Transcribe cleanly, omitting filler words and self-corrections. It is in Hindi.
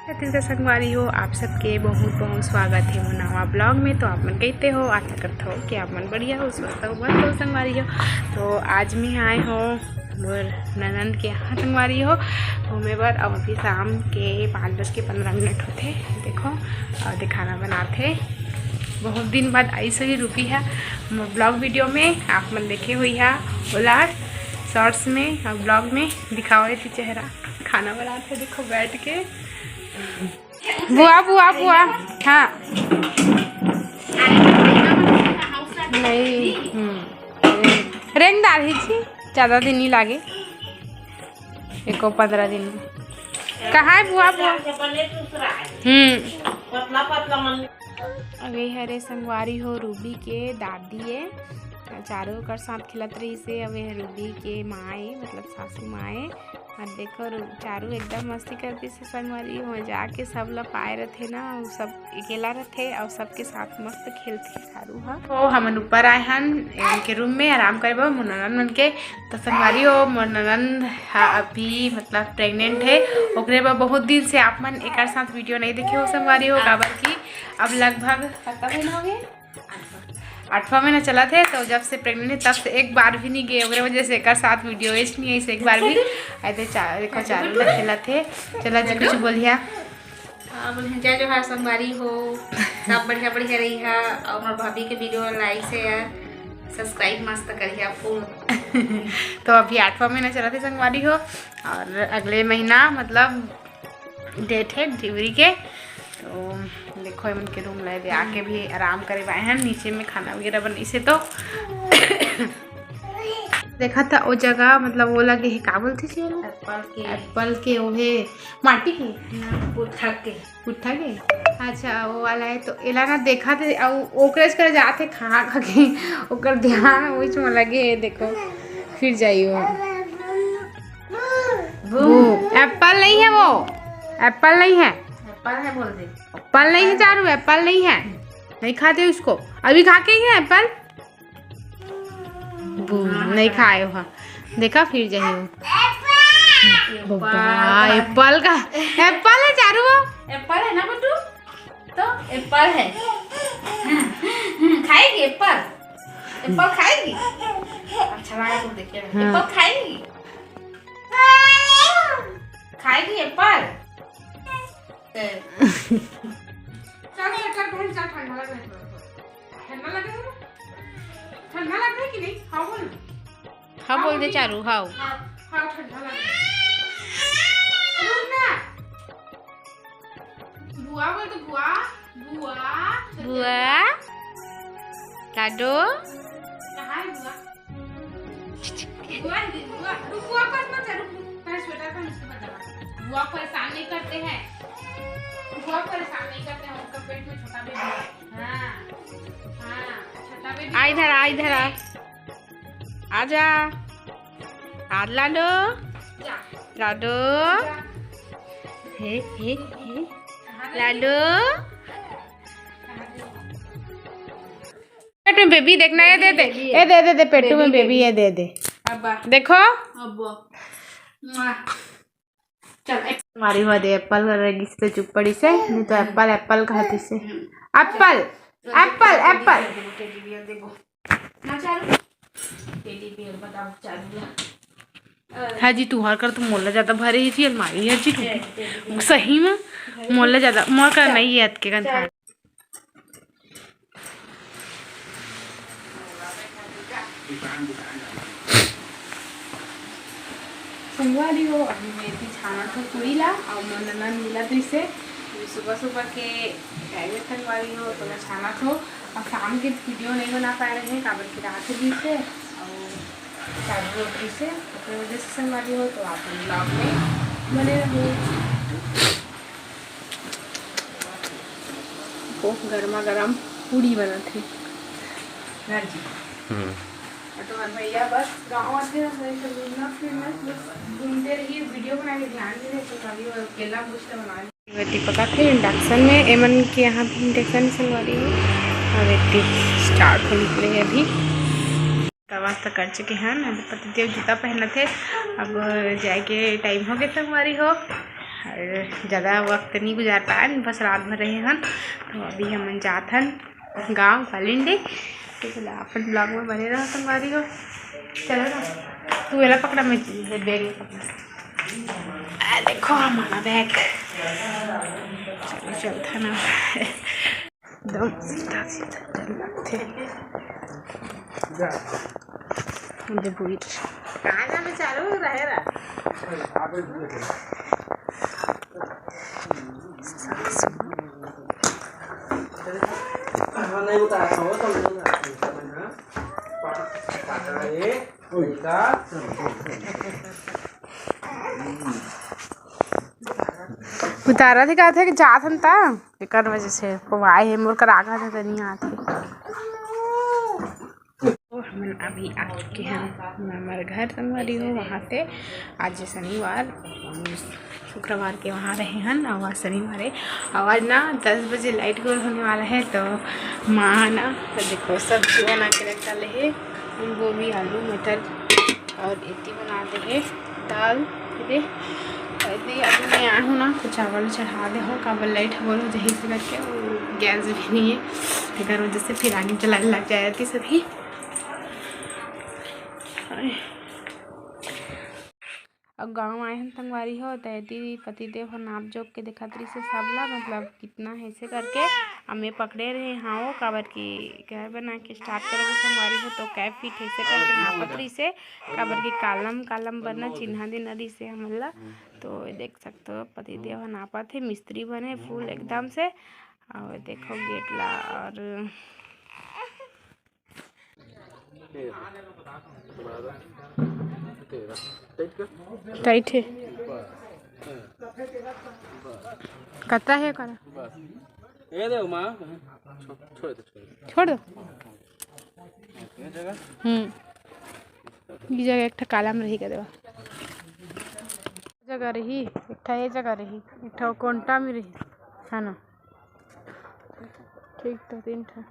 छत्तीसगढ़ संगवारी हो आप सबके बहुत बहुत स्वागत है वो नवा ब्लॉग में। तो आप मन कहते हो आशा करते हो कि आप मन बढ़िया हो, स्वस्थ हो, मस्त हो, संगवारी हो। तो आज मैं आए हो मोर ननंद के यहाँ संगवारी हो घूमे बर। अब अभी शाम के 5:15 होते देखो और दिखाना बनाते। बहुत दिन बाद आई सही रुकी है ब्लॉग वीडियो में, आप मन देखे हुई है बोला शॉर्ट्स में और ब्लॉग में दिखाओ थी चेहरा। खाना बनाते देखो बैठ के। बुआ बुआ बुआ हाँ नहीं रेंग डाल ही छी, ज़्यादा दिन नहीं लागे, एको 15 दिन में। कहाँ है बुआ बुआ? अभी हरे संगवारी हो रूबी के दादी है, चारों कर साथ खिलत रही से। अब रूबी के माए मतलब सासू माए और देखो चारू एकदम मस्ती करती से संगवारी हो, जाके सब लोग पाए रहते ना, सब अकेला रहते और सबके साथ मस्त खेलते चारू। हाँ तो हम ऊपर आए हैं इनके रूम में आराम करे मोर ननंद मन के। तो संगवारी हो मोर ननंद अभी मतलब प्रेग्नेंट है, ओकरे पर बहुत दिन से आप मन एक साथ वीडियो नहीं देखे हो संगवारी हो, काबर की अब लगभग कितना महीना हो गया, 8वां महीना चला थे। तो जब से प्रेग्नेंट है तब से एक बार भी नहीं गए, ओकरे वजह से एक साथ वीडियो वेस्ट नहीं है, इसे एक बार भी आए थे। देखो चारों खेला थे। चला जी कुछ बोलिया। बोलिए जो है संगवारी हो सब बढ़िया बढ़िया रही है और हमारे भाभी के वीडियो लाइक शेयर सब्सक्राइब मस्त करिए फुल। तो अभी 8वां महीना चला थे संगवारी हो और अगले महीना मतलब डेट है डिलीवरी के। तो देखो उनके रूम ले दे आके भी आराम करे पाए हैं, नीचे में खाना वगैरह बनी से। तो देखा था वो जगह मतलब वो लगे है का बोलते थे एप्पल के वो है माटी के पुट्ठा के अच्छा वो वाला है। तो एला ना देखा थे ओकरेज कर जाते खा खा के ओकर ध्यान वही में लगे है। देखो फिर जाइए वो एप्पल नहीं है, वो एप्पल नहीं है, है बोल दे एप्पल नहीं है चारू, एप्पल नहीं है, नहीं खाते उसको। अभी खा के ही है एप्पल नहीं खाए हो। देखा फिर जाइए एप्पल का एप्पल है चारू, वो एप्पल है ना बटू, तो एप्पल है खाएगी एप्पल, एप्पल खाएगी। अच्छा लगा तुम देखिए एप्पल खाएगी, खाएगी एप्पल। ठंडा लग रहा है कि नहीं? हाँ बोल, हाँ बोल दे चारू, हाँ हाँ ठंडा लग रहा है। बुआ बोल तो बुआ बुआ बुआ लाडो कहाँ है बुआ? बुआ बुआ बुआ पास मत जा, पहले स्वेटर पहन उसके बाद दवा। बुआ परेशान नहीं करते हैं, बुआ परेशान नहीं करते हैं, उनका पेट में छोटा बेबी है। हाँ हाँ छोटा बेबी आ इधर आ, इधर आ, आजा आज लाडो लाडो हे लाडो। पेट में बेबी देखना है, दे दे ये दे दे दे पेटू में बेबी है, दे दे देखो हमारी हुआ दे एप्पल रहेगी तो चुप पड़ी से, नहीं तो एप्पल एप्पल खाती से एप्पल एप्पल एप्पल। हाँ जी तू हर कर, तुम मोला ज्यादा भरे ही थी अलमारी है जी सही में मोला ज्यादा मोर कर नहीं है के गंधा संगवारी हो। अभी मेथी छाना था पूरी ला और ननन मिला थी से सुबह सुबह के टाइम संगवारी हो तो मैं छाना था और शाम के वीडियो नहीं बना पा रहे हैं काबर की रात भी से और चारू रोटी से अपने वजह से संगवारी हो। तो आप ब्लॉग में बने रहो। गर्मा गर्म पूरी बना थी तो भैया बस गाँव आते घूमना फिरना घूमते रहिए, वीडियो बना के ध्यान दे रहे तो कभी अकेला कुछ बना रही पका थे इंडक्शन में। एमन के यहाँ भी इंडक्शन संगवारी है और एक स्टार्ट हो निकले हैं अभी। तवा तक कर चुके हैं, अभी पतिदेव जूता पहने थे, अब जाके टाइम हो गया संगवारी हो। और ज़्यादा वक्त नहीं गुजार पाए, बस रात भर रहे हन। तो अभी हम जात हन गाँव वालिंडे। तो चला अपन ब्लॉग में बने रहो संगवारी हो। चलो ना, तू वेला पकड़ा, मैं बैग पकड़ा। देखो हमारा बैग। चलो चलता ना, एकदम सीधा सीधा चलना थे। कहाँ जाने चालू रहेगा। उतारा थे कहा थे कि जात हन ता एक वजह से पवाए है मोर कर आगा था नहीं आते। तो हम अभी आ चुके हैं हमारे घर संगवारी हो। वहाँ से आज शनिवार शुक्रवार के वहाँ रहे हैं और आज शनिवार है। और आज ना 10 बजे लाइट गोल होने वाला है। तो माँ ना तो देखो सब्जी बना के रख डाले है, गोभी आलू मटर और इतनी बना दे है दाल दे। अभी मैं आया हूँ ना तो चावल चढ़ा दे हो, काबल लाइट बोल हो जही से करके गैस भी नहीं है, इधर वजह से फिर आगे चलाने लग जाती सभी। अब गांव आए हैं संगवारी हो तहती पतिदेव हो नाप जोक के देखतरी से सबला मतलब कितना है ऐसे करके हमें पकड़े रहे हाँ काबर की घर बना के स्टार्ट करोगे संगवारी हो। तो कैब फिट ऐसे करके नापतरी से काबर की कालम कालम बना चिन्हा दिन नदी से हमला। तो देख सकते हो पतिदेव हो नापा थे, मिस्त्री बने फुल एकदम से। और देखो गेट ला और टाइट है कता है करा छोड़ दो। ये जगह एक कालम रही का देवा जगह रही एक ये जगह रही एक कोंटा में रही है ना। ठीक तो 3 ठा